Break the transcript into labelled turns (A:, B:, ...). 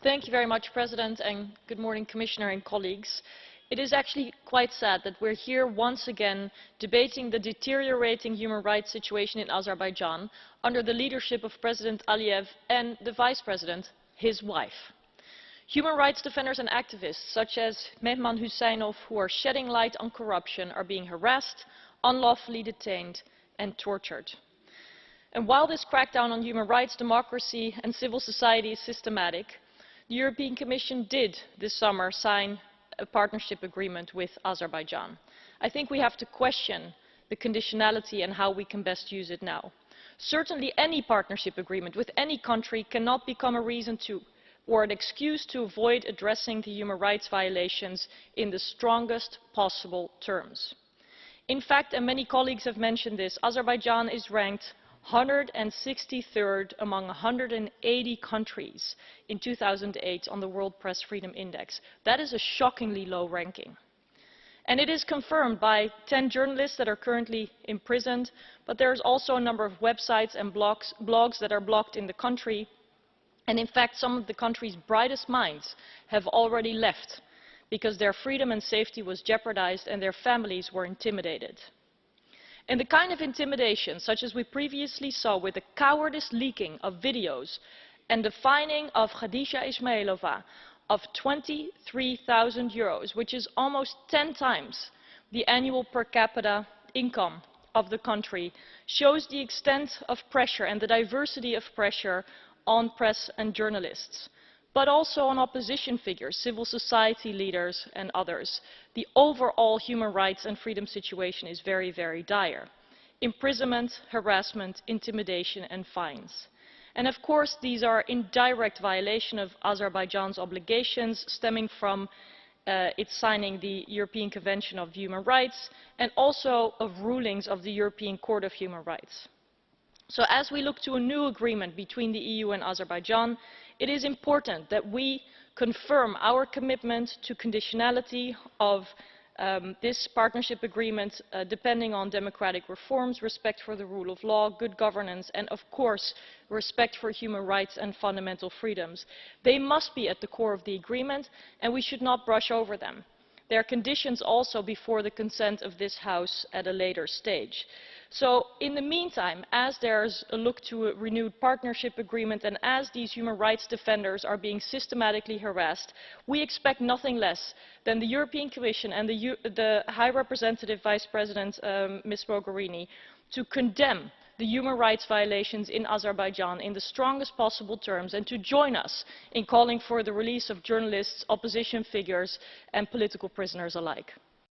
A: Thank you very much, President, and good morning, Commissioner and colleagues. It is actually quite sad that we're here once again debating the deteriorating human rights situation in Azerbaijan under the leadership of President Aliyev and the Vice President, his wife. Human rights defenders and activists such as Mehman Huseynov, who are shedding light on corruption, are being harassed, unlawfully detained and tortured. And while this crackdown on human rights, democracy and civil society is systematic, the European Commission did this summer sign a partnership agreement with Azerbaijan. I think we have to question the conditionality and how we can best use it now. Certainly any partnership agreement with any country cannot become a reason to or an excuse to avoid addressing the human rights violations in the strongest possible terms. In fact, and many colleagues have mentioned this, Azerbaijan is ranked 163rd among 180 countries in 2008 on the World Press Freedom Index. That is a shockingly low ranking. And it is confirmed by 10 journalists that are currently imprisoned, but there is also a number of websites and blogs that are blocked in the country. And in fact, some of the country's brightest minds have already left because their freedom and safety was jeopardized and their families were intimidated. And the kind of intimidation, such as we previously saw with the cowardice leaking of videos and the fining of Khadija Ismailova of €23,000, which is almost 10 times the annual per capita income of the country, shows the extent of pressure and the diversity of pressure on press and journalists, but also on opposition figures, civil society leaders and others. The overall human rights and freedom situation is very, very dire. Imprisonment, harassment, intimidation and fines. And of course these are in direct violation of Azerbaijan's obligations stemming from its signing the European Convention of Human Rights and also of rulings of the European Court of Human Rights. So as we look to a new agreement between the EU and Azerbaijan, it is important that we confirm our commitment to conditionality of this partnership agreement depending on democratic reforms, respect for the rule of law, good governance and of course respect for human rights and fundamental freedoms. They must be at the core of the agreement and we should not brush over them. They are conditions also before the consent of this House at a later stage. So in the meantime, as there's a look to a renewed partnership agreement and as these human rights defenders are being systematically harassed, we expect nothing less than the European Commission and the High Representative Vice President, Ms. Mogherini, to condemn the human rights violations in Azerbaijan in the strongest possible terms and to join us in calling for the release of journalists, opposition figures and political prisoners alike.